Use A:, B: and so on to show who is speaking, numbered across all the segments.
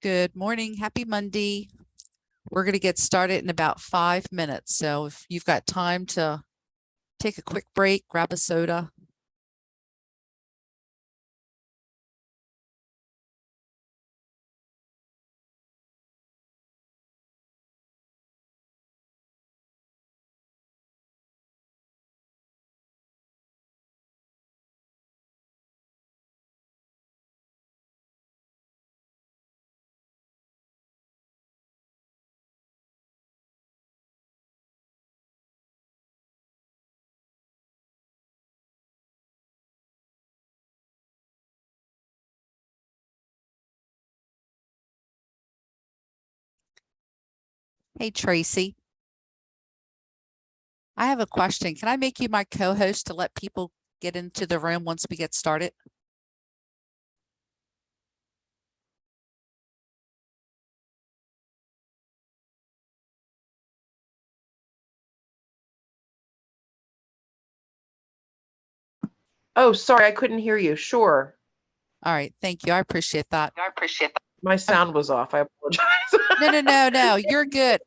A: Good morning. Happy Monday. We're going to get started in about 5 minutes. So if you've got time to take a quick break, grab a soda. Hey, Tracy. I have a question. Can I make you my co-host to let people get into the room once we get started?
B: Oh, sorry, I couldn't hear you. Sure.
A: All right. Thank you. I appreciate that.
B: My sound was off. I apologize.
A: No. You're good.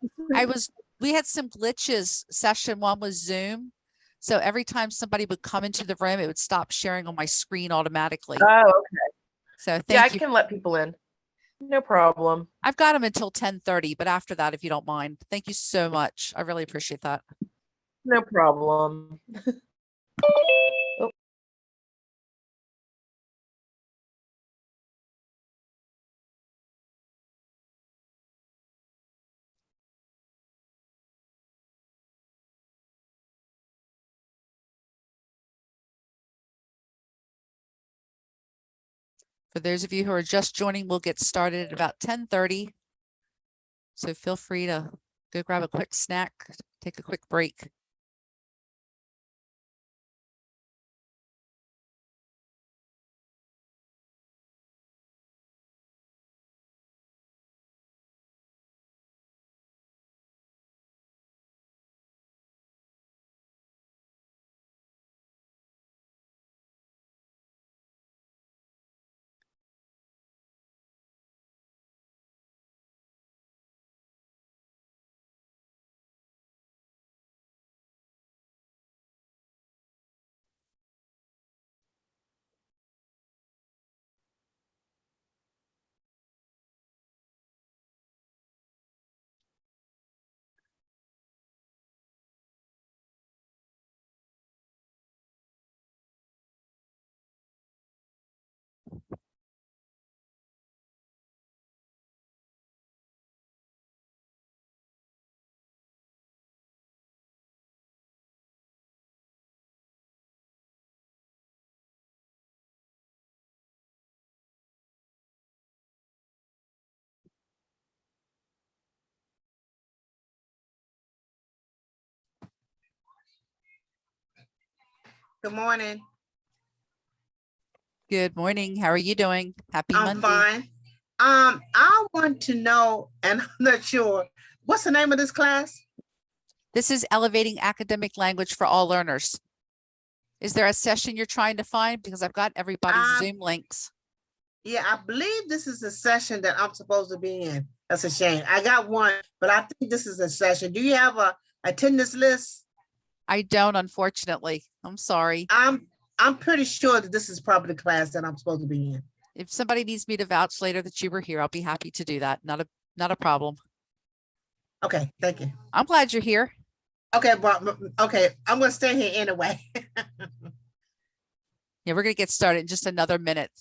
A: We had some glitches. Session one was Zoom. So every time somebody would come into the room, it would stop sharing on my screen automatically.
B: Oh, okay.
A: So
B: Yeah, I
A: thank you.
B: can let people in. No problem.
A: I've got them until 10:30, but after that, if you don't mind, thank you so much. I really appreciate that.
B: No problem. Oh.
A: For those of you who are just joining, we'll get started at about 10:30. So feel free to go grab a quick snack, take a quick break.
C: Good morning.
A: Good morning. How are you doing? Happy
C: I'm
A: Monday.
C: fine. I want to know, and I'm not sure, what's the name of this class?
A: This is Elevating Academic Language for All Learners. Is there a session you're trying to find? Because I've got everybody's Zoom links.
C: Yeah, I believe this is a session that I'm supposed to be in. That's a shame. I got one, but I think this is a session. Do you have a attendance list?
A: I don't, unfortunately. I'm sorry.
C: I'm pretty sure that this is probably the class that I'm supposed to be in.
A: If somebody needs me to vouch later that you were here, I'll be happy to do that. Not a problem.
C: Okay, thank you.
A: I'm glad you're here.
C: Okay, but okay, I'm gonna stay here anyway.
A: Yeah, we're gonna get started in just another minute.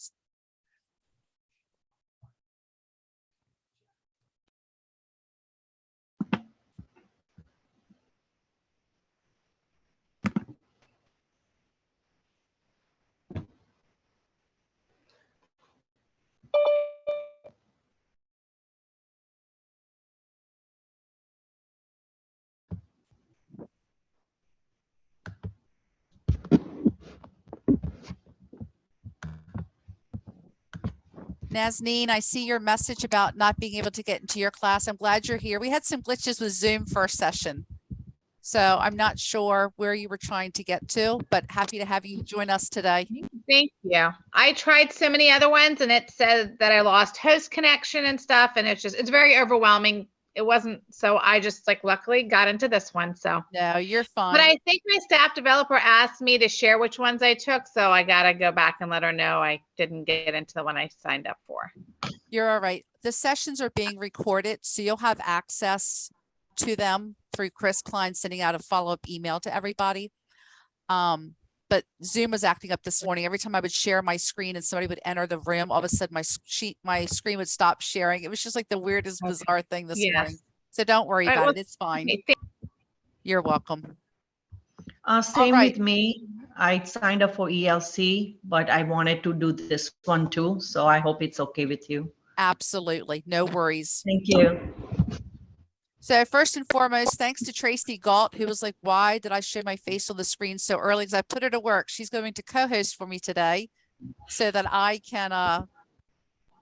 A: Nazneen, I see your message about not being able to get into your class. I'm glad you're here. We had some glitches with Zoom first session. So I'm not sure where you were trying to get to, but happy to have you join us today.
D: Thank you. I tried so many other ones and it said that I lost host connection and stuff. And it's very overwhelming. It wasn't, so I just like luckily got into this one. So,
A: No, you're fine.
D: but I think my staff developer asked me to share which ones I took. So I got to go back and let her know I didn't get into the one I signed up for.
A: You're all right. The sessions are being recorded, so you'll have access to them through Chris Klein sending out a follow-up email to everybody. But Zoom was acting up this morning. Every time I would share my screen and somebody would enter the room, all of a sudden my screen would stop sharing. It was just like the weirdest, bizarre thing this morning. So don't worry
D: All right,
A: about
D: well,
A: it. It's fine.
D: Okay,
A: You're welcome.
E: Same
A: right.
E: with me. I signed up for ELC, but I wanted to do this one too. So I hope it's okay with you.
A: Absolutely. No worries.
E: Thank you.
A: So first and foremost, thanks to Tracy Galt, who was like, why did I show my face on the screen so early? Because I put her to work. She's going to co-host for me today so that I can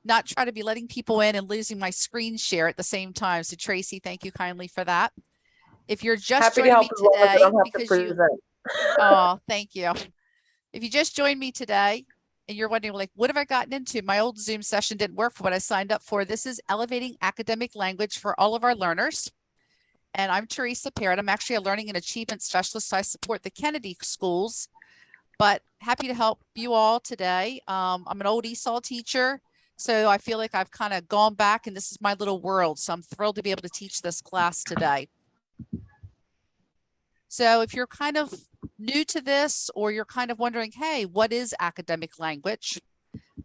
A: not try to be letting people in and losing my screen share at the same time. So Tracy, thank you kindly for that. If you're just
B: Happy to
A: joining
B: help
A: me
B: as long as I
A: today,
B: don't have to
A: because you,
B: present.
A: oh, thank you. If you just joined me today and you're wondering like, what have I gotten into? My old Zoom session didn't work for what I signed up for. This is Elevating Academic Language for all of our learners. And I'm Teresa Parrott. I'm actually a learning and achievement specialist. So I support the Kennedy schools, but happy to help you all today. I'm an old ESOL teacher, so I feel like I've kind of gone back and this is my little world. So I'm thrilled to be able to teach this class today. So if you're kind of new to this, or you're kind of wondering, hey, what is academic language?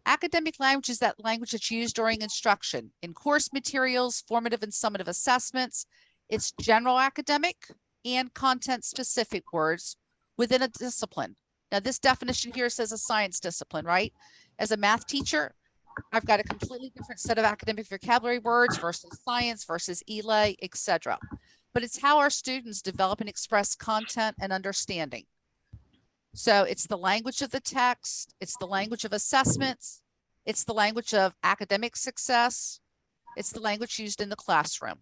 A: Academic language is that language that's used during instruction in course materials, formative and summative assessments. It's general academic and content specific words within a discipline. Now this definition here says a science discipline, right? As a math teacher, I've got a completely different set of academic vocabulary words versus science versus ELA, etc. But it's how our students develop and express content and understanding. So it's the language of the text, it's the language of assessments, it's the language of academic success, it's the language used in the classroom.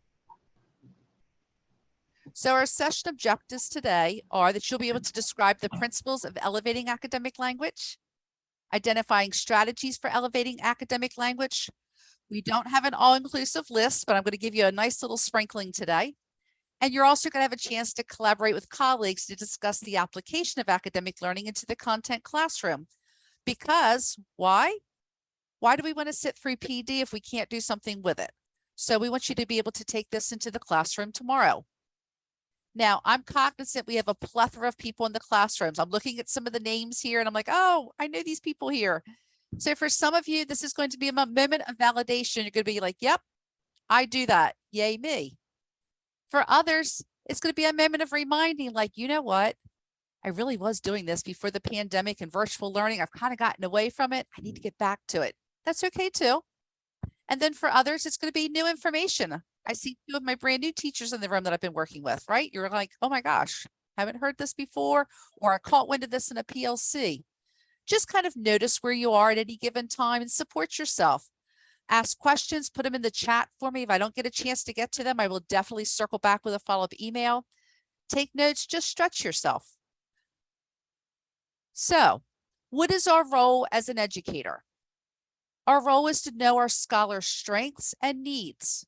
A: So our session objectives today are that you'll be able to describe the principles of elevating academic language, identifying strategies for elevating academic language. We don't have an all-inclusive list, but I'm going to give you a nice little sprinkling today. And you're also going to have a chance to collaborate with colleagues to discuss the application of academic learning into the content classroom. Because why? Why do we want to sit through PD if we can't do something with it? So we want you to be able to take this into the classroom tomorrow. Now, I'm cognizant we have a plethora of people in the classrooms. I'm looking at some of the names here and I'm like, oh, I know these people here. So for some of you, this is going to be a moment of validation. You're going to be like, yep, I do that. Yay, me. For others, it's going to be a moment of reminding, like, you know what? I really was doing this before the pandemic and virtual learning. I've kind of gotten away from it. I need to get back to it. That's okay too. And then for others, it's going to be new information. I see two of my brand new teachers in the room that I've been working with, right? You're like, oh my gosh, haven't heard this before, or I caught wind of this in a PLC. Just kind of notice where you are at any given time and support yourself. Ask questions, put them in the chat for me. If I don't get a chance to get to them, I will definitely circle back with a follow-up email. Take notes, just stretch yourself. So, what is our role as an educator? Our role is to know our scholars' strengths and needs.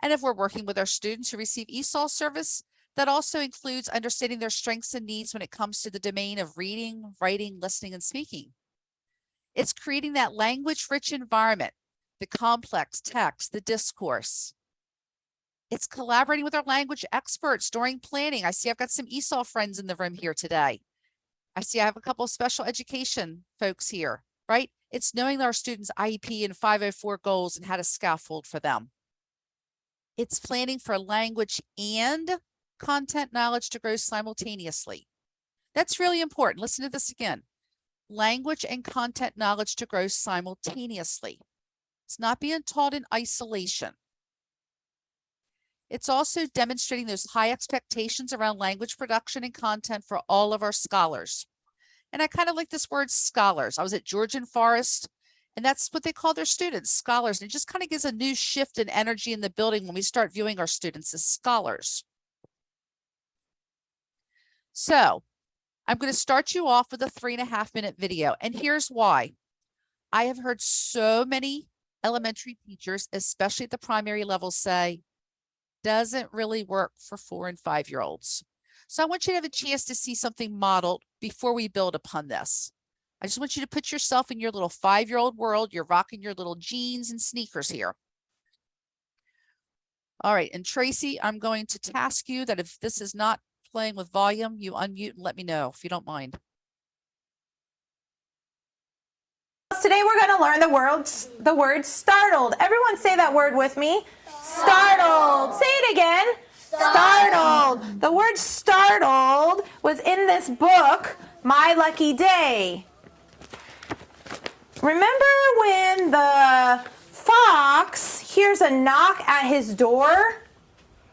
A: And if we're working with our students who receive ESOL service, that also includes understanding their strengths and needs when it comes to the domain of reading, writing, listening, and speaking. It's creating that language-rich environment, the complex text, the discourse. It's collaborating with our language experts during planning. I see I've got some ESOL friends in the room here today. I see I have a couple of special education folks here, right? It's knowing our students' IEP and 504 goals and how to scaffold for them. It's planning for language and content knowledge to grow simultaneously. That's really important. Listen to this again. Language and content knowledge to grow simultaneously. It's not being taught in isolation. It's also demonstrating those high expectations around language production and content for all of our scholars. And I kind of like this word scholars. I was at Georgian Forest, and that's what they call their students, scholars. And it just kind of gives a new shift in energy in the building when we start viewing our students as scholars. So I'm going to start you off with a 3.5-minute video. And here's why. I have heard so many elementary teachers, especially at the primary level, say, doesn't really work for 4 and 5-year-olds. So I want you to have a chance to see something modeled before we build upon this. I just want you to put yourself in your little 5-year-old world. You're rocking your little jeans and sneakers here. All right, and Tracy, I'm going to task you that if this is not playing with volume, you unmute and let me know if you don't mind.
F: Today we're going to learn the word startled. Everyone say that word with me. Startled. Say it again. Startled. The word startled was in this book, My Lucky Day. Remember when the fox hears a knock at his door?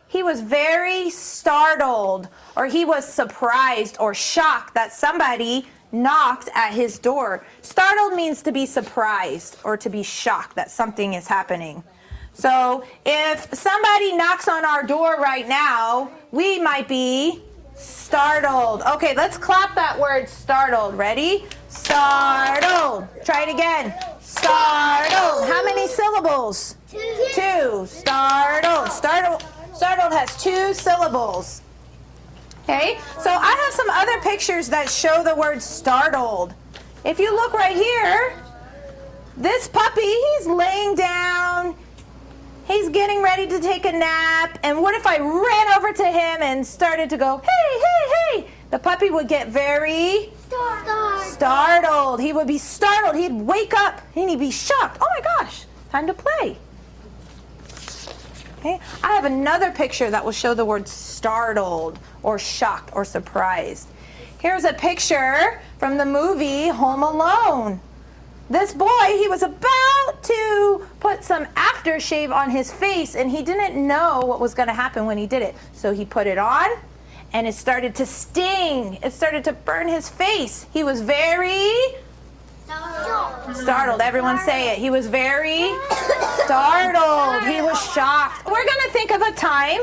F: He was very startled, or he was surprised or shocked that somebody knocked at his door. Startled means to be surprised or to be shocked that something is happening. So if somebody knocks on our door right now, we might be startled. Okay, let's clap that word startled. Ready? Startled. Try it again. Startled. How many syllables? Two. Startled. Startled has 2 syllables. Okay, so I have some other pictures that show the word startled. If you look right here, this puppy, he's laying down. He's getting ready to take a nap. And what if I ran over to him and started to go, hey, hey, hey? The puppy would get very startled. He would be startled. He'd wake up and he'd be shocked. Oh my gosh, time to play. Okay, I have another picture that will show the word startled or shocked or surprised. Here's a picture from the movie Home Alone. This boy, he was about to put some aftershave on his face and he didn't know what was going to happen when he did it. So he put it on and it started to sting. It started to burn his face. He was very startled. Everyone say it. He was very startled. He was shocked. We're going to think of a time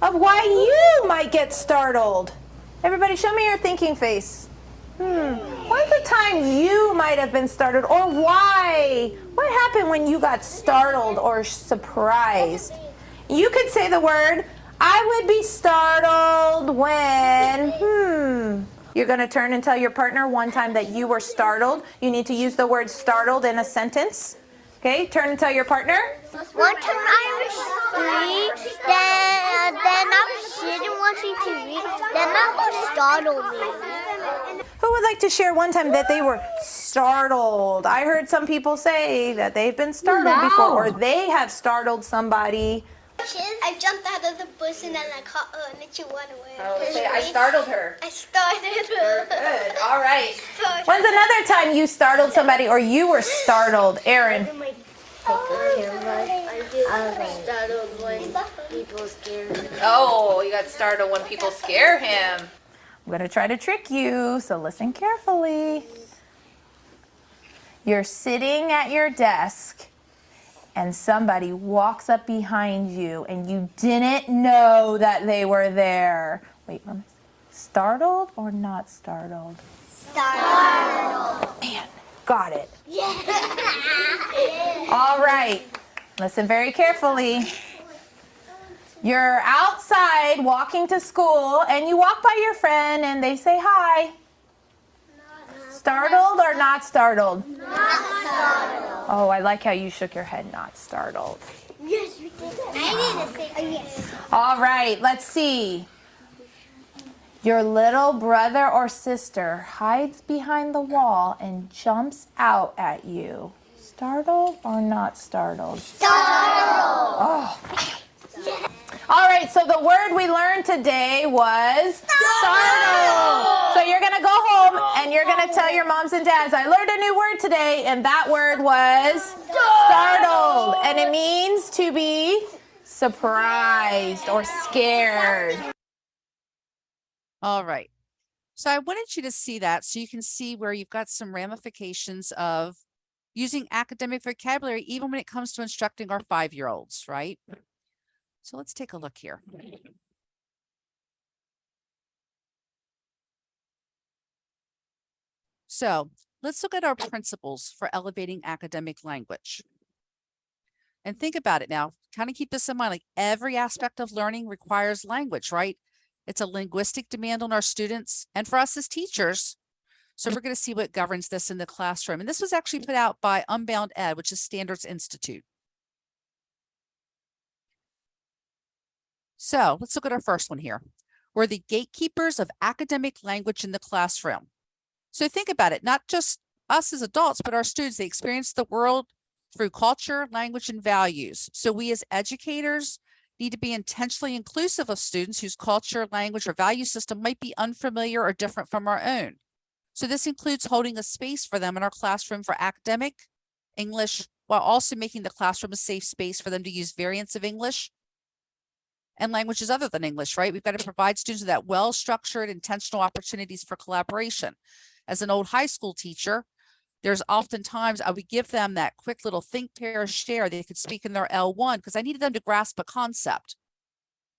F: of why you might get startled. Everybody, show me your thinking face. When's the time you might have been startled, or why? What happened when you got startled or surprised? You could say the word, I would be startled when, You're going to turn and tell your partner one time that you were startled. You need to use the word startled in a sentence. Okay, turn and tell your partner.
G: One time I was 3, then I was sitting watching TV, then that was startled me.
F: Who would like to share one time that they were startled? I heard some people say that they've been startled before, or they have startled somebody.
G: I jumped out of the bus and then I caught her and then she went away.
F: Oh, say, I startled her.
G: I started her.
F: Good, all right. When's another time you startled somebody or you were startled? Aaron.
G: I startled when people scared me.
F: Oh, you got startled when people scare him. I'm going to try to trick you, so listen carefully. You're sitting at your desk and somebody walks up behind you and you didn't know that they were there. Wait, startled or not startled?
G: Startled.
F: Man, got it.
G: Yeah.
F: All right, listen very carefully. You're outside walking to school and you walk by your friend and they say hi. Startled or not startled?
G: Not startled.
F: Oh, I like how you shook your head, not startled.
G: Yes, we did. I didn't say yes.
F: All right, let's see. Your little brother or sister hides behind the wall and jumps out at you. Startled or not startled?
G: Startled.
F: Oh. All right, so the word we learned today was startled. So you're going to go home and you're going to tell your moms and dads, I learned a new word today, and that word was startled. And it means to be surprised or scared.
A: All right. So I wanted you to see that so you can see where you've got some ramifications of using academic vocabulary, even when it comes to instructing our 5-year-olds, right? So let's take a look here. So let's look at our principles for elevating academic language. And think about it now, kind of keep this in mind, like every aspect of learning requires language, right? It's a linguistic demand on our students and for us as teachers. So we're going to see what governs this in the classroom. And this was actually put out by Unbound Ed, which is Standards Institute. So let's look at our first one here. We're the gatekeepers of academic language in the classroom. So think about it, not just us as adults, but our students, they experience the world through culture, language, and values. So we as educators need to be intentionally inclusive of students whose culture, language, or value system might be unfamiliar or different from our own. So this includes holding a space for them in our classroom for academic English, while also making the classroom a safe space for them to use variants of English and languages other than English, right? We've got to provide students with that well-structured, intentional opportunities for collaboration. As an old high school teacher, there's oftentimes I would give them that quick little think, pair, share. They could speak in their L1 because I needed them to grasp a concept,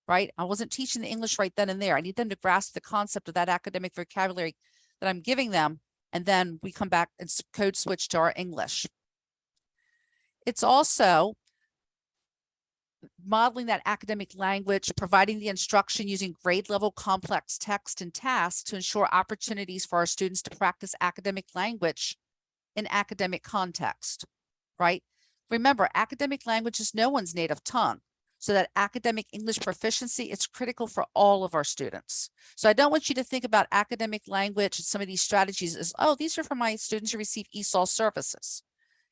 A: right? I wasn't teaching the English right then and there. I need them to grasp the concept of that academic vocabulary that I'm giving them. And then we come back and code switch to our English. It's also modeling that academic language, providing the instruction using grade level complex text and tasks to ensure opportunities for our students to practice academic language in academic context, right? Remember, academic language is no one's native tongue. So that academic English proficiency, it's critical for all of our students. So I don't want you to think about academic language and some of these strategies as, oh, these are for my students who receive ESOL services.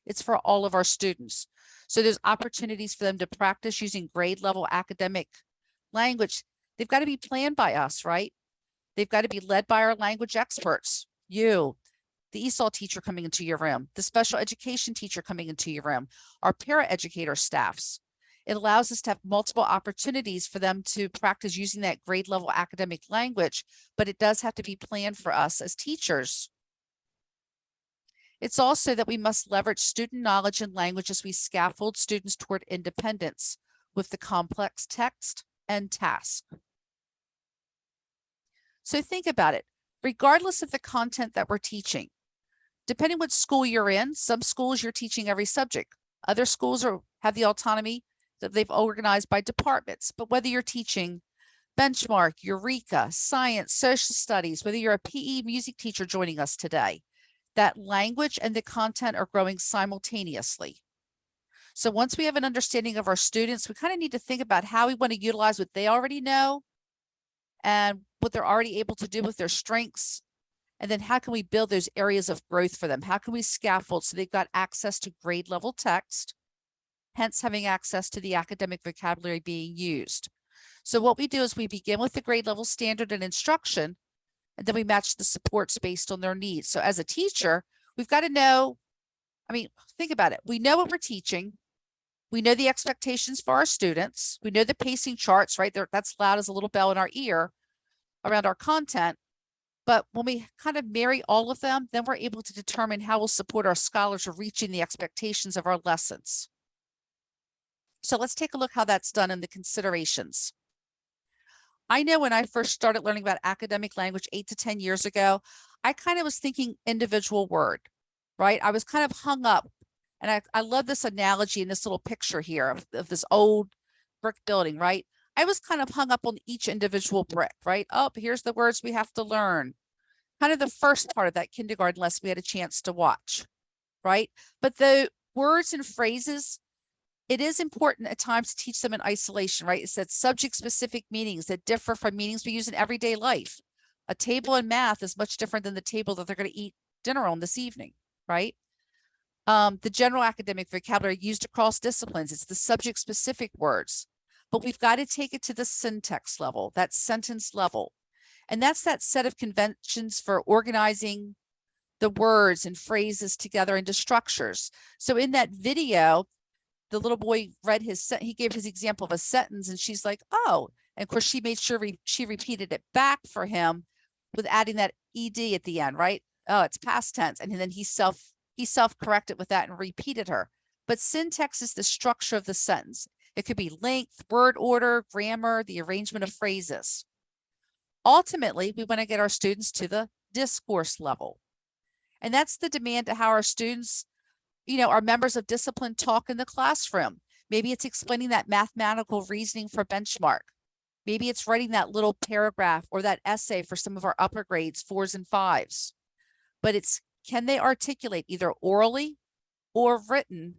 A: It's for all of our students. So there's opportunities for them to practice using grade level academic language. They've got to be planned by us, right? They've got to be led by our language experts, you, the ESOL teacher coming into your room, the special education teacher coming into your room, our paraeducator staffs. It allows us to have multiple opportunities for them to practice using that grade level academic language, but it does have to be planned for us as teachers. It's also that we must leverage student knowledge and language as we scaffold students toward independence with the complex text and task. So think about it, regardless of the content that we're teaching, depending what school you're in, some schools you're teaching every subject. Other schools have the autonomy that they've organized by departments, but whether you're teaching benchmark, Eureka, science, social studies, whether you're a PE music teacher joining us today, that language and the content are growing simultaneously. So once we have an understanding of our students, we kind of need to think about how we want to utilize what they already know and what they're already able to do with their strengths. And then how can we build those areas of growth for them? How can we scaffold so they've got access to grade level text, hence having access to the academic vocabulary being used. So what we do is we begin with the grade level standard and instruction, and then we match the supports based on their needs. So as a teacher, we've got to know, I mean, think about it. We know what we're teaching. We know the expectations for our students. We know the pacing charts, right? That's loud as a little bell in our ear around our content. But when we kind of marry all of them, then we're able to determine how we'll support our scholars of reaching the expectations of our lessons. So let's take a look how that's done in the considerations. I know when I first started learning about academic language 8 to 10 years ago, I kind of was thinking individual word, right? I was kind of hung up. And I love this analogy in this little picture here of this old brick building, right? I was kind of hung up on each individual brick, right? Oh, here's the words we have to learn. Kind of the first part of that kindergarten lesson we had a chance to watch, right? But the words and phrases, it is important at times to teach them in isolation, right? It's that subject-specific meanings that differ from meanings we use in everyday life. A table in math is much different than the table that they're going to eat dinner on this evening, right? The general academic vocabulary used across disciplines, it's the subject-specific words, but we've got to take it to the syntax level, that sentence level. And that's that set of conventions for organizing the words and phrases together into structures. So in that video, the little boy read he gave his example of a sentence and she's like, oh, and of course she made sure she repeated it back for him with adding that ED at the end, right? Oh, it's past tense. And then he self-corrected with that and repeated her. But syntax is the structure of the sentence. It could be length, word order, grammar, the arrangement of phrases. Ultimately, we want to get our students to the discourse level. And that's the demand to how our students, are members of discipline talk in the classroom. Maybe it's explaining that mathematical reasoning for benchmark. Maybe it's writing that little paragraph or that essay for some of our upper grades, 4s and 5s. But it's, can they articulate either orally or written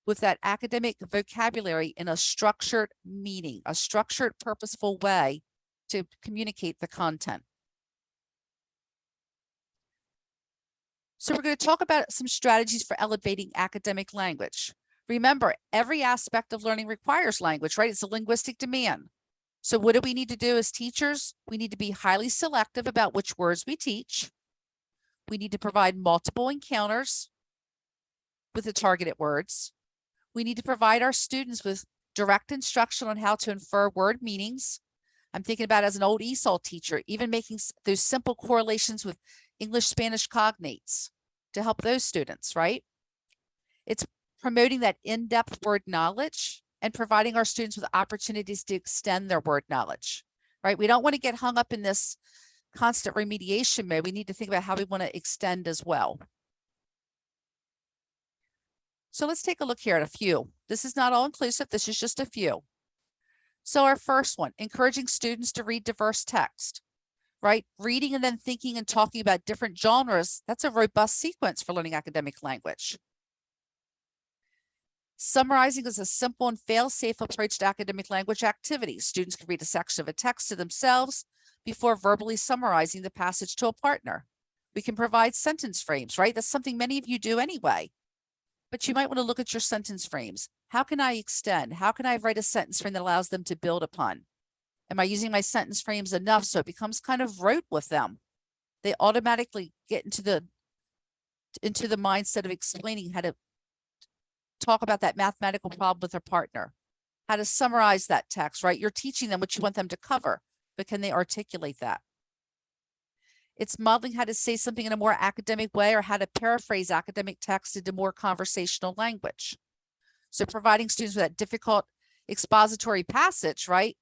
A: with that academic vocabulary in a structured meaning, a structured, purposeful way to communicate the content. So we're going to talk about some strategies for elevating academic language. Remember, every aspect of learning requires language, right? It's a linguistic demand. So what do we need to do as teachers? We need to be highly selective about which words we teach. We need to provide multiple encounters with the targeted words. We need to provide our students with direct instruction on how to infer word meanings. I'm thinking about, as an old ESOL teacher, even making those simple correlations with English-Spanish cognates to help those students, right? It's promoting that in-depth word knowledge and providing our students with opportunities to extend their word knowledge, right? We don't want to get hung up in this constant remediation mode. We need to think about how we want to extend as well. So let's take a look here at a few. This is not all inclusive. This is just a few. So our first one, encouraging students to read diverse text, right? Reading and then thinking and talking about different genres. That's a robust sequence for learning academic language. Summarizing is a simple and fail-safe approach to academic language activities. Students can read a section of a text to themselves before verbally summarizing the passage to a partner. We can provide sentence frames, right? That's something many of you do anyway. But you might want to look at your sentence frames. How can I extend? How can I write a sentence frame that allows them to build upon? Am I using my sentence frames enough so it becomes kind of rote with them? They automatically get into the mindset of explaining how to talk about that mathematical problem with their partner, how to summarize that text, right? You're teaching them what you want them to cover, but can they articulate that? It's modeling how to say something in a more academic way or how to paraphrase academic text into more conversational language. So providing students with that difficult expository passage, right?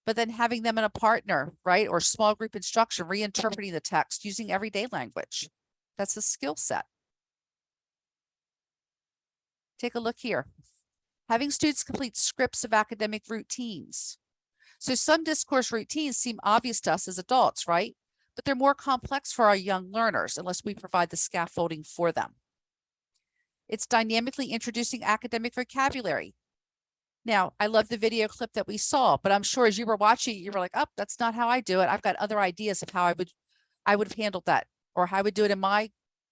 A: But then having them in a partner, right? Or small group instruction, reinterpreting the text using everyday language. That's a skill set. Take a look here. Having students complete scripts of academic routines. So some discourse routines seem obvious to us as adults, right? But they're more complex for our young learners unless we provide the scaffolding for them. It's dynamically introducing academic vocabulary. Now, I love the video clip that we saw, but I'm sure as you were watching, you were like, oh, that's not how I do it. I've got other ideas of how I would have handled that, or how I would do it in my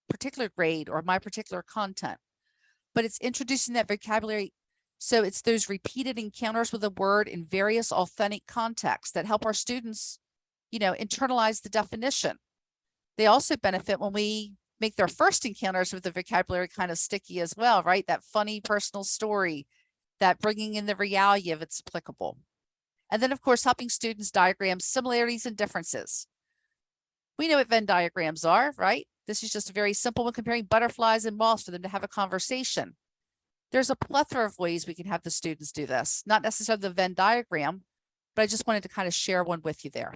A: particular grade or my particular content. But it's introducing that vocabulary. So it's those repeated encounters with a word in various authentic contexts that help our students, internalize the definition. They also benefit when we make their first encounters with the vocabulary kind of sticky as well, right? That funny personal story, that bringing in the reality of it's applicable. And then of course, helping students diagram similarities and differences. We know what Venn diagrams are, right? This is just a very simple one, comparing butterflies and moths for them to have a conversation. There's a plethora of ways we can have the students do this, not necessarily the Venn diagram, but I just wanted to kind of share one with you there.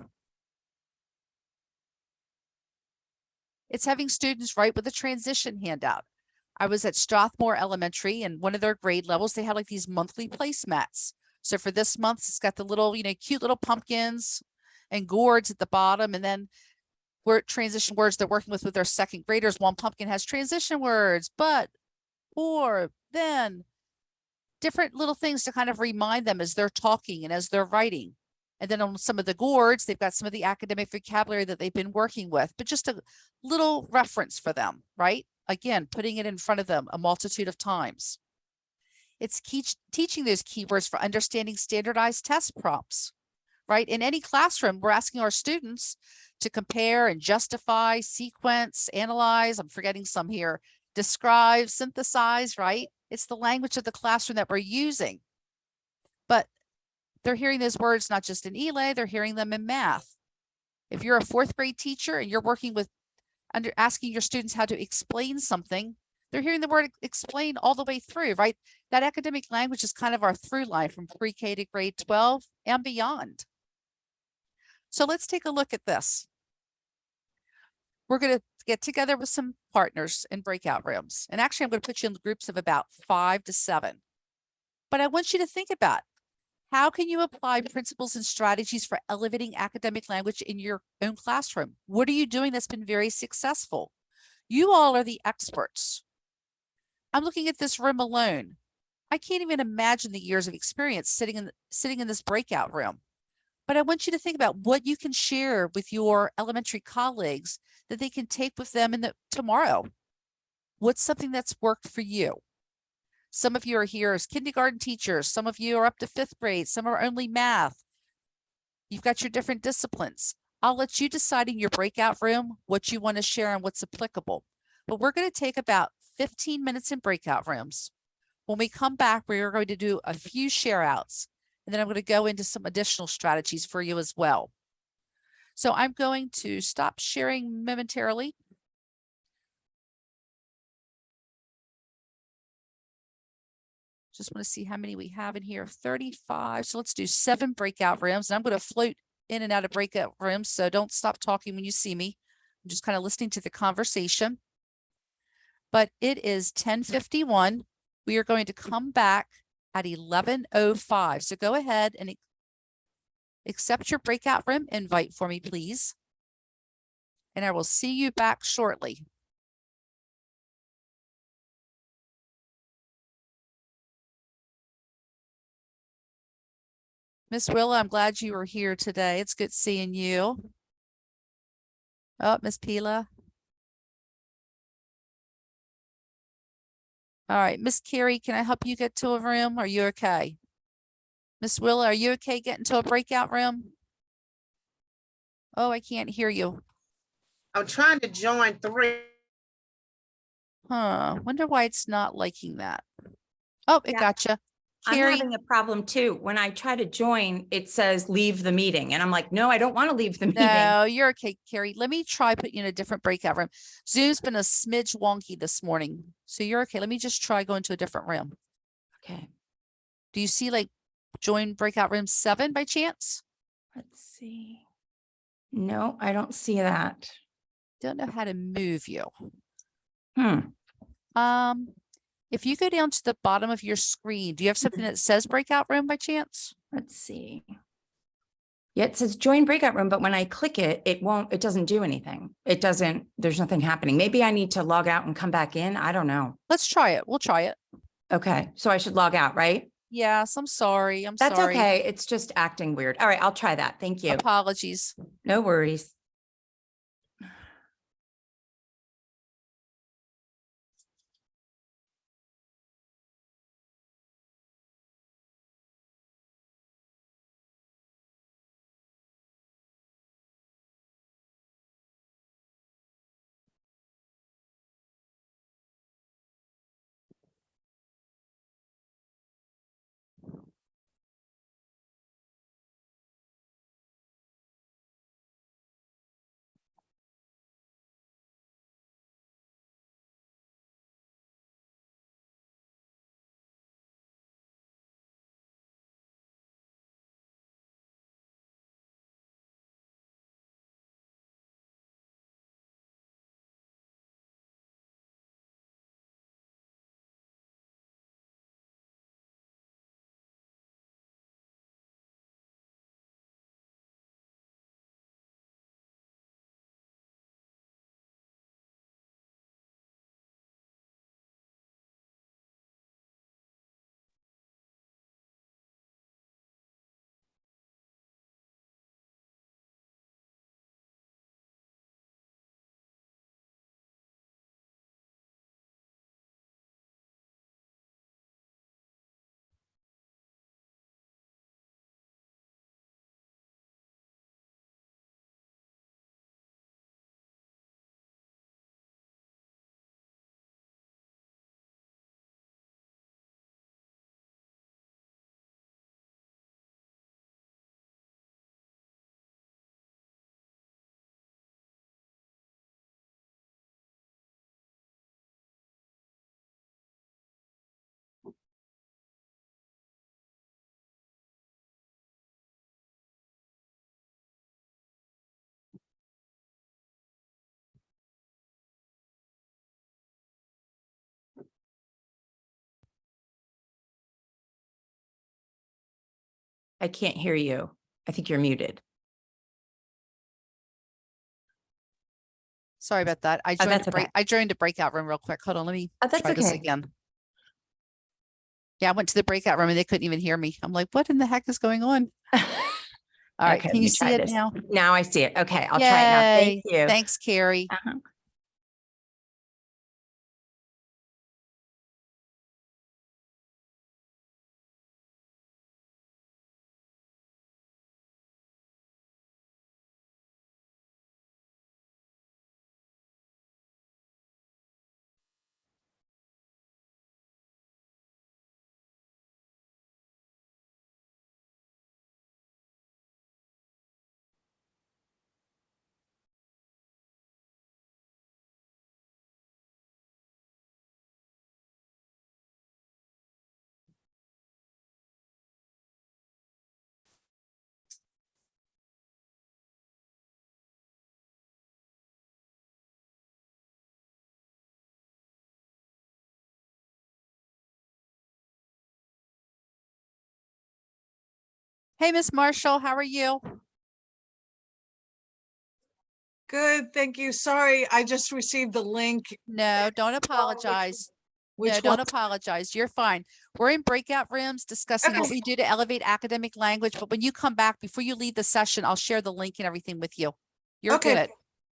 A: It's having students write with a transition handout. I was at Strathmore Elementary, and one of their grade levels, they had like these monthly placemats. So for this month, it's got the little, cute little pumpkins and gourds at the bottom. And then word transition words they're working with their second graders. One pumpkin has transition words, but, or, then, different little things to kind of remind them as they're talking and as they're writing. And then on some of the gourds, they've got some of the academic vocabulary that they've been working with, but just a little reference for them, right? Again, putting it in front of them a multitude of times. It's teaching those keywords for understanding standardized test prompts, right? In any classroom, we're asking our students to compare and justify, sequence, analyze, I'm forgetting some here, describe, synthesize, right? It's the language of the classroom that we're using. But they're hearing those words not just in ELA, they're hearing them in math. If you're a 4th grade teacher and you're working with asking your students how to explain something, they're hearing the word explain all the way through, right? That academic language is kind of our through line from pre-K to grade 12 and beyond. So let's take a look at this. We're going to get together with some partners in breakout rooms. And actually, I'm going to put you in groups of about 5 to 7. But I want you to think about how can you apply principles and strategies for elevating academic language in your own classroom? What are you doing that's been very successful? You all are the experts. I'm looking at this room alone. I can't even imagine the years of experience sitting in this breakout room. But I want you to think about what you can share with your elementary colleagues that they can take with them tomorrow. What's something that's worked for you? Some of you are here as kindergarten teachers. Some of you are up to 5th grade. Some are only math. You've got your different disciplines. I'll let you decide in your breakout room what you want to share and what's applicable. But we're going to take about 15 minutes in breakout rooms. When we come back, we are going to do a few share outs, and then I'm going to go into some additional strategies for you as well. So I'm going to stop sharing momentarily. Just want to see how many we have in here. 35. So let's do 7 breakout rooms. And I'm going to float in and out of breakout rooms. So don't stop talking when you see me. I'm just kind of listening to the conversation. But it is 10:51. We are going to come back at 11:05. So go ahead and accept your breakout room invite for me, please. And I will see you back shortly. Miss Willa, I'm glad you were here today. It's good seeing you. Oh, Miss Pila. All right, Miss Carrie, can I help you get to a room? Are you okay? Miss Willa, are you okay getting to a breakout room? Oh, I can't hear you.
C: I'm trying to join 3.
A: Wonder why it's not liking that. Oh, it
H: Yeah.
A: gotcha.
H: I'm
A: Carrie,
H: having a problem too. When I try to join, it says leave the meeting. And I'm like, no, I don't want to leave the meeting.
A: no, you're okay, Carrie. Let me try putting you in a different breakout room. Zoom's been a smidge wonky this morning. So you're okay. Let me just try going to a different room.
H: Okay,
A: Do you see like join breakout room 7 by chance?
H: let's see. No, I don't see that.
A: Don't know how to move you.
H: Hmm.
A: If you go down to the bottom of your screen, do you have something that says breakout room by chance?
H: Let's see. Yeah, it says join breakout room, but when I click it, it doesn't do anything. There's nothing happening. Maybe I need to log out and come back in. I don't know.
A: Let's try it. We'll try it.
H: Okay, so I should log out, right?
A: Yes, I'm sorry.
H: That's
A: sorry.
H: okay. It's just acting weird. All right, I'll try that. Thank you.
A: Apologies.
H: No worries. I can't hear you. I think you're muted.
A: Sorry about that.
H: Oh, that's okay.
A: I joined a breakout room real quick. Hold on, let me
H: Oh, that's
A: try this
H: okay.
A: again. Yeah, I went to the breakout room and they couldn't even hear me. I'm like, what in the heck is going on? All right,
H: Okay,
A: can
H: let
A: you
H: me
A: see
H: try
A: it
H: this.
A: now?
H: Now I see it. Okay, I'll try it now. Thank
A: Yay.
H: you.
A: Thanks, Carrie.
H: Uh-huh.
A: Hey, Miss Marshall, how are you?
I: Good, thank you. Sorry, I just received the link.
A: No, don't apologize. No,
I: Which
A: don't
I: one?
A: apologize. You're fine. We're in breakout rooms discussing what
I: Okay.
A: we do to elevate academic language. But when you come back, before you leave the session, I'll share the link and everything with you. You're
I: Okay.
A: good.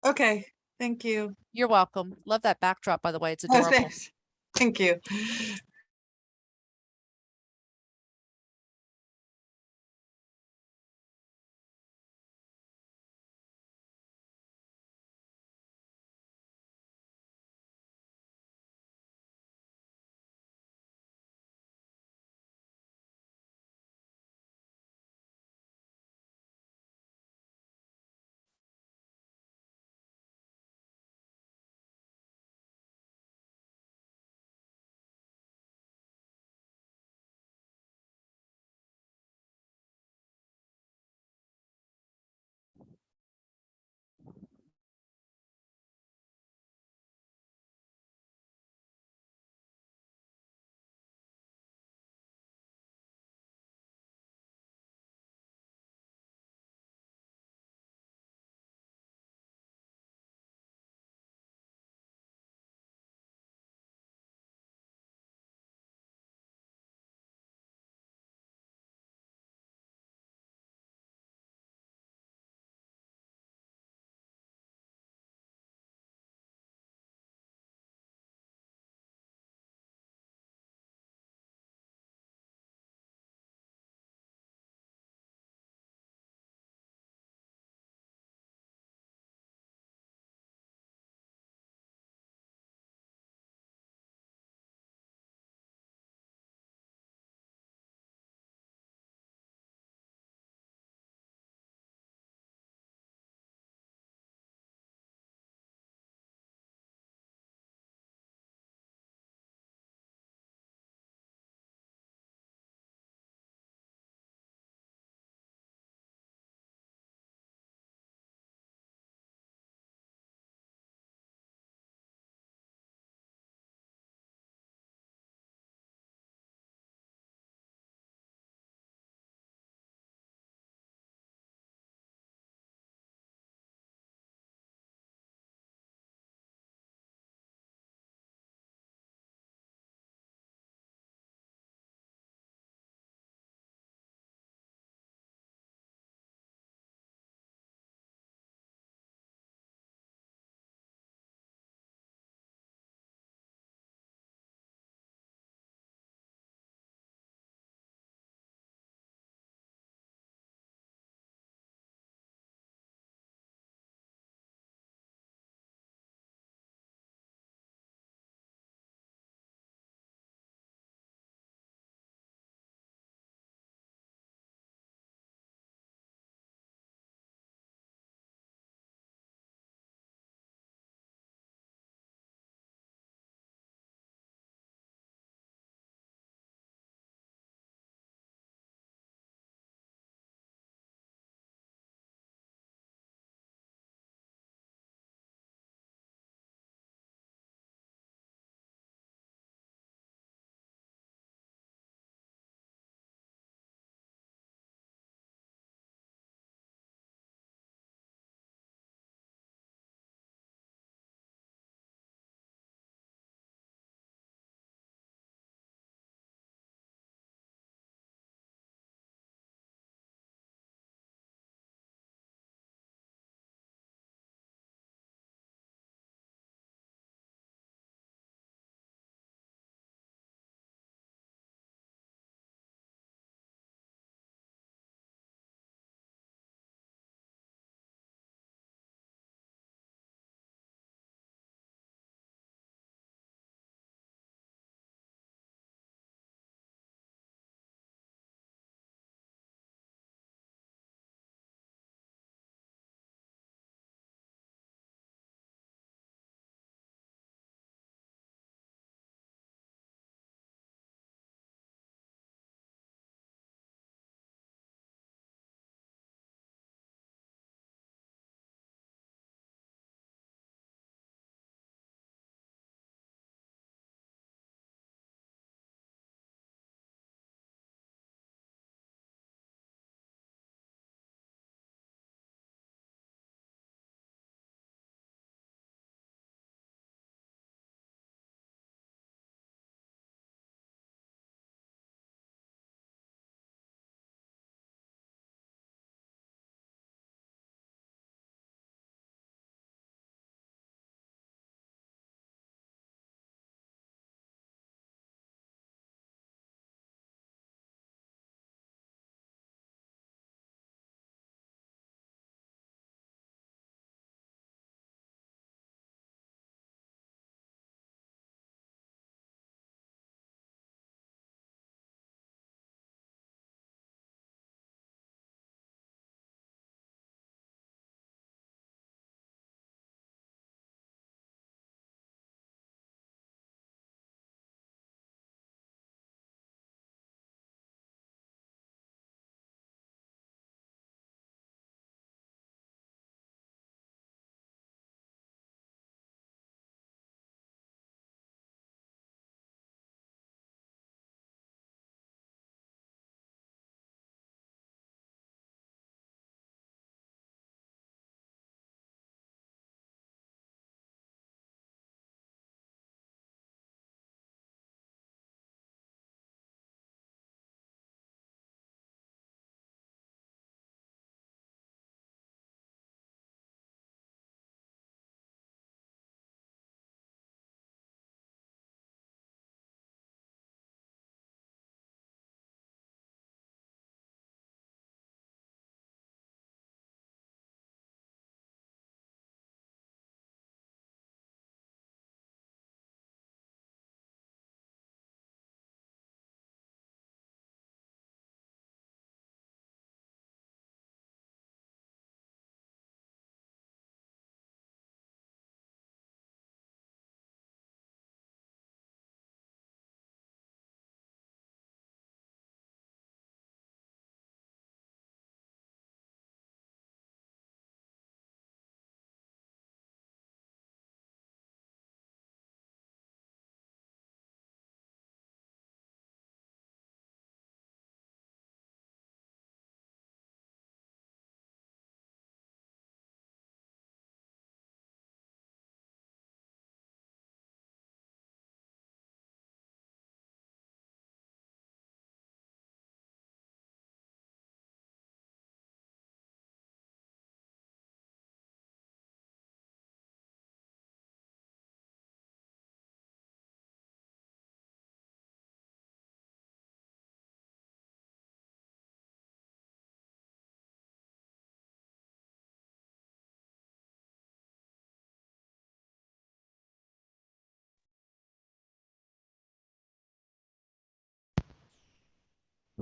I: Okay, thank you.
A: You're welcome. Love that backdrop, by the way. It's
I: Oh,
A: adorable.
I: thanks. Thank you.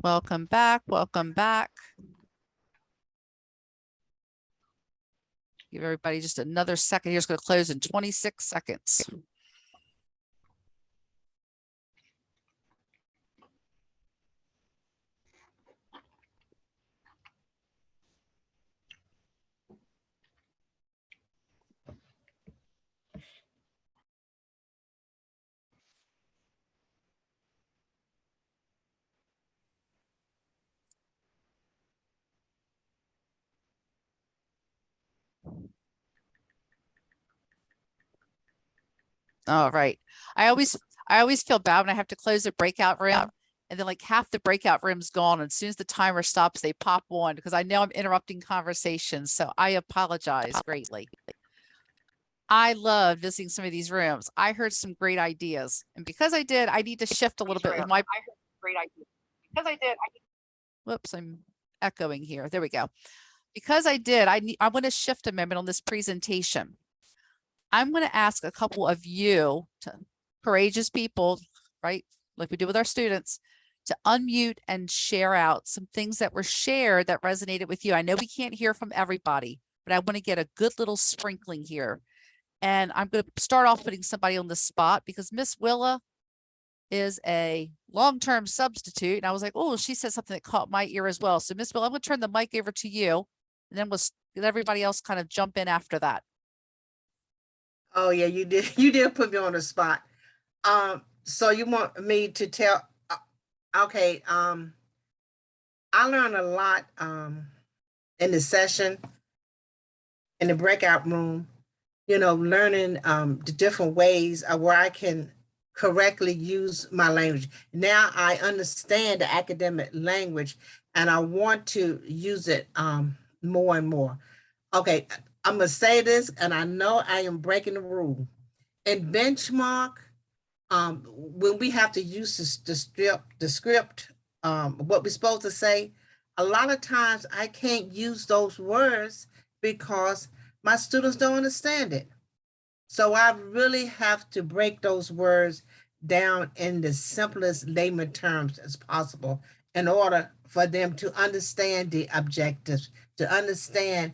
A: Welcome back. Welcome back. Give everybody just another second. Here's going to close in 26 seconds. All right. I always feel bad when I have to close a breakout room and then like half the breakout room's gone. And as soon as the timer stops, they pop on because I know I'm interrupting conversations. So I apologize greatly. I love visiting some of these rooms. I heard some great ideas. And because I did, I need to shift a little bit with my great ideas. Because I did, whoops, I'm echoing here. There we go. Because I did, I want to shift a moment on this presentation. I'm going to ask a couple of you, courageous people, right, like we do with our students, to unmute and share out some things that were shared that resonated with you. I know we can't hear from everybody, but I want to get a good little sprinkling here. And I'm going to start off putting somebody on the spot because Miss Willa is a long-term substitute. And I was like, oh, she said something that caught my ear as well. So Miss Willa, I'm going to turn the mic over to you, and then we'll let everybody else kind of jump in after that.
C: Oh yeah, you did. You did put me on the spot. So you want me to tell? Okay. I learned a lot in the session, in the breakout room. You know, learning the different ways of where I can correctly use my language. Now I understand the academic language, and I want to use it more and more. Okay, I'm gonna say this, and I know I am breaking the rule. In benchmark, when we have to use the script, what we're supposed to say, a lot of times I can't use those words because my students don't understand it. So I really have to break those words down in the simplest layman terms as possible in order for them to understand the objectives, to understand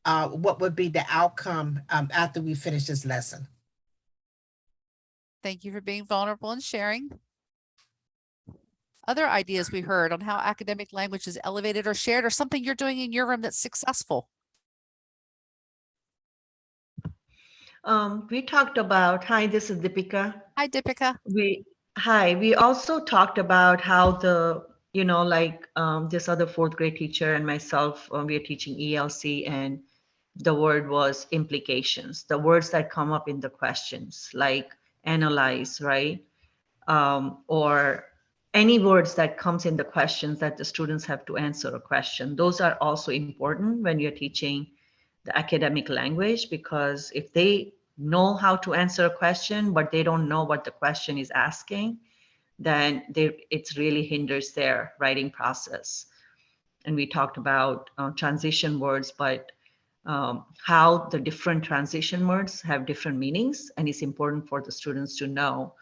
C: what would be the outcome after we finish this lesson.
A: Thank you for being vulnerable and sharing. Other ideas we heard on how academic language is elevated or shared, or something you're doing in your room that's successful.
E: We talked about, hi, this is Deepika.
A: Hi, Deepika.
E: We also talked about how this other fourth grade teacher and myself, we are teaching ELC, and the word was implications, the words that come up in the questions, like analyze, right? Or any words that comes in the questions that the students have to answer a question. Those are also important when you're teaching the academic language, because if they know how to answer a question, but they don't know what the question is asking, then it really hinders their writing process. And we talked about transition words, but how the different transition words have different meanings, and it's important for the students to know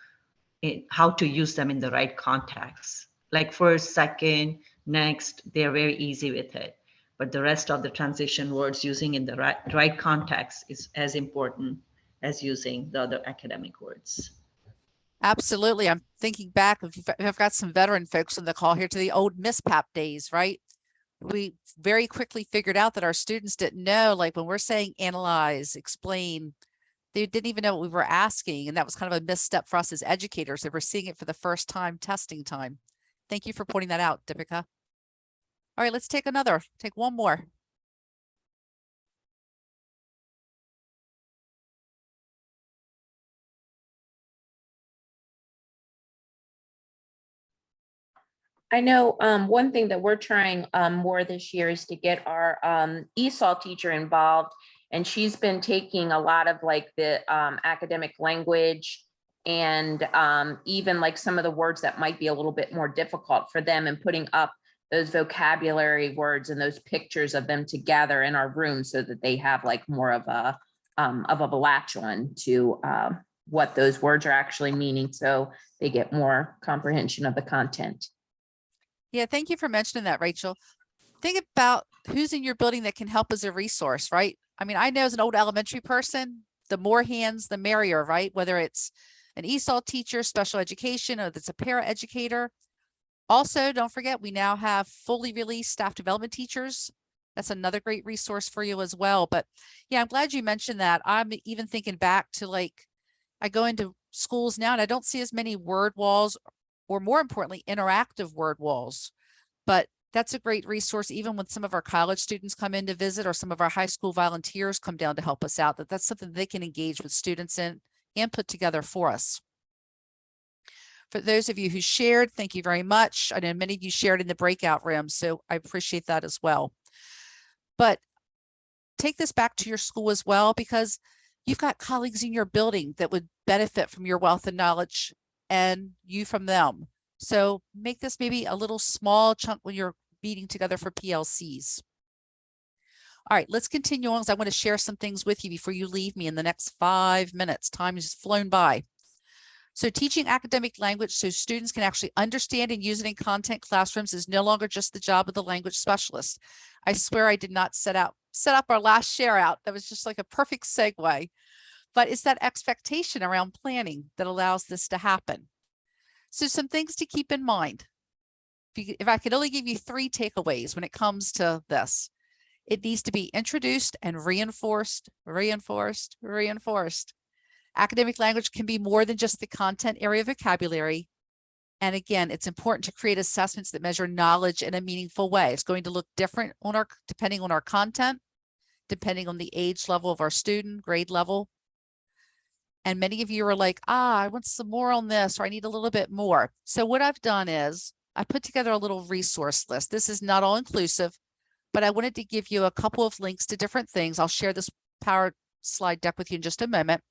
E: how to use them in the right context. Like first, second, next, they're very easy with it. But the rest of the transition words using in the right context is as important as using the other academic words.
A: Absolutely. I'm thinking back, I've got some veteran folks on the call here, to the old Miss Pap days, right? We very quickly figured out that our students didn't know, like when we're saying analyze, explain, they didn't even know what we were asking. And that was kind of a misstep for us as educators. They were seeing it for the first time, testing time. Thank you for pointing that out, Deepika. All right, let's take one more.
J: I know one thing that we're trying more this year is to get our ESOL teacher involved. And she's been taking a lot of like the academic language and even like some of the words that might be a little bit more difficult for them, and putting up those vocabulary words and those pictures of them together in our room so that they have like more of a latch on to what those words are actually meaning, so they get more comprehension of the content.
A: Yeah, thank you for mentioning that, Rachel. Think about who's in your building that can help as a resource, right? I mean, I know as an old elementary person, the more hands, the merrier, right? Whether it's an ESOL teacher, special education, or that's a para educator. Also, don't forget, we now have fully released staff development teachers. That's another great resource for you as well. But yeah, I'm glad you mentioned that. I'm even thinking back to, like, I go into schools now and I don't see as many word walls, or more importantly, interactive word walls. But that's a great resource, even when some of our college students come in to visit, or some of our high school volunteers come down to help us out, that's something they can engage with students in and put together for us. For those of you who shared, thank you very much. I know many of you shared in the breakout room, so I appreciate that as well. But take this back to your school as well, because you've got colleagues in your building that would benefit from your wealth of knowledge, and you from them. So make this maybe a little small chunk when you're meeting together for PLCs. All right, let's continue on, because I want to share some things with you before you leave me in the next 5 minutes. Time has flown by. So teaching academic language so students can actually understand and use it in content classrooms is no longer just the job of the language specialist. I swear I did not set up our last share out. That was just like a perfect segue. But it's that expectation around planning that allows this to happen. So some things to keep in mind. If I could only give you 3 takeaways when it comes to this, it needs to be introduced and reinforced, reinforced, reinforced. Academic language can be more than just the content area vocabulary. And again, it's important to create assessments that measure knowledge in a meaningful way. It's going to look different depending on our content, depending on the age level of our student, grade level. And many of you are like, I want some more on this, or I need a little bit more. So what I've done is I put together a little resource list. This is not all inclusive, but I wanted to give you a couple of links to different things. I'll share this power slide deck with you in just a moment.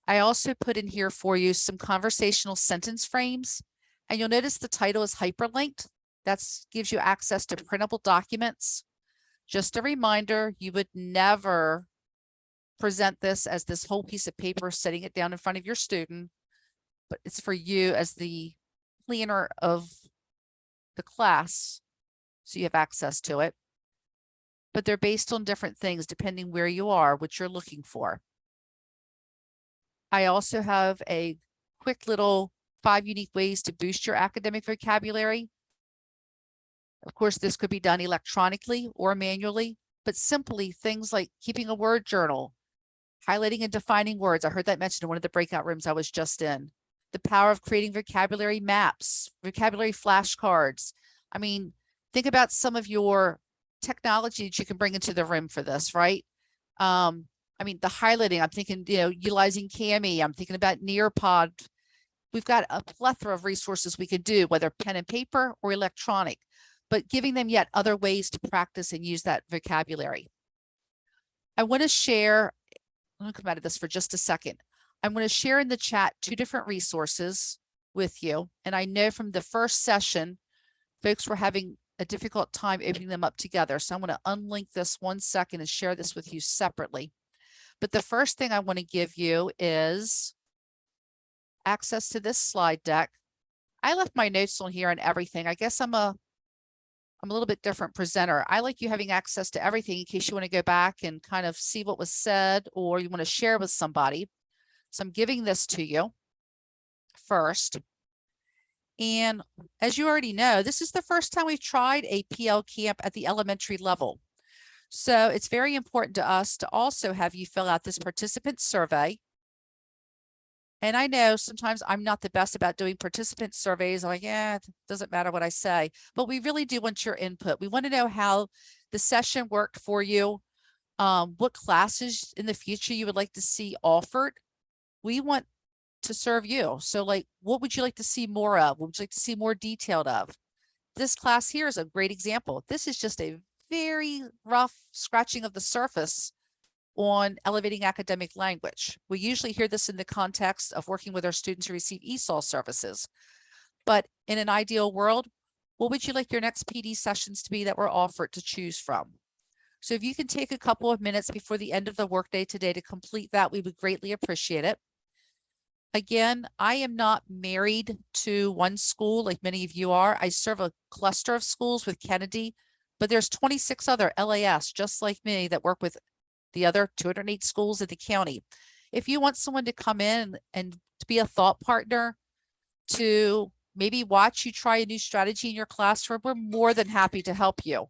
A: I also put in here for you some conversational sentence frames, and you'll notice the title is hyperlinked. That gives you access to printable documents. Just a reminder, you would never present this as this whole piece of paper, setting it down in front of your student, but it's for you as the planner of the class, so you have access to it. But they're based on different things depending where you are, what you're looking for. I also have a quick little 5 unique ways to boost your academic vocabulary. Of course, this could be done electronically or manually, but simply things like keeping a word journal, highlighting and defining words. I heard that mentioned in one of the breakout rooms I was just in. The power of creating vocabulary maps, vocabulary flashcards. I mean, think about some of your technology that you can bring into the room for this, right? I mean, the highlighting, I'm thinking, utilizing Cami, I'm thinking about Nearpod. We've got a plethora of resources we could do, whether pen and paper or electronic, but giving them yet other ways to practice and use that vocabulary. I want to share, let me come out of this for just a second. I'm going to share in the chat 2 different resources with you. And I know from the first session, folks were having a difficult time opening them up together. So I'm going to unlink this 1 second and share this with you separately. But the first thing I want to give you is access to this slide deck. I left my notes on here and everything. I guess I'm a little bit different presenter. I like you having access to everything in case you want to go back and kind of see what was said, or you want to share with somebody. So I'm giving this to you first. And as you already know, this is the first time we've tried a PLCamp at the elementary level. So it's very important to us to also have you fill out this participant survey. And I know sometimes I'm not the best about doing participant surveys. I'm like, yeah, it doesn't matter what I say, but we really do want your input. We want to know how the session worked for you, what classes in the future you would like to see offered. We want to serve you. So like, what would you like to see more of? What would you like to see more detailed of? This class here is a great example. This is just a very rough scratching of the surface on elevating academic language. We usually hear this in the context of working with our students who receive ESOL services. But in an ideal world, what would you like your next PD sessions to be that were offered to choose from? So if you can take a couple of minutes before the end of the workday today to complete that, we would greatly appreciate it. Again, I am not married to one school like many of you are. I serve a cluster of schools with Kennedy, but there's 26 other LAS just like me that work with the other 208 schools in the county. If you want someone to come in and to be a thought partner, to maybe watch you try a new strategy in your classroom, we're more than happy to help you.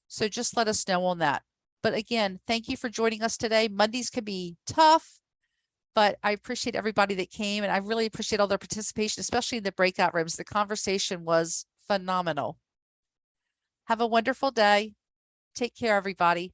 A: So just let us know on that. But again, thank you for joining us today. Mondays can be tough, but I appreciate everybody that came, and I really appreciate all their participation, especially in the breakout rooms. The conversation was phenomenal. Have a wonderful day. Take care, everybody.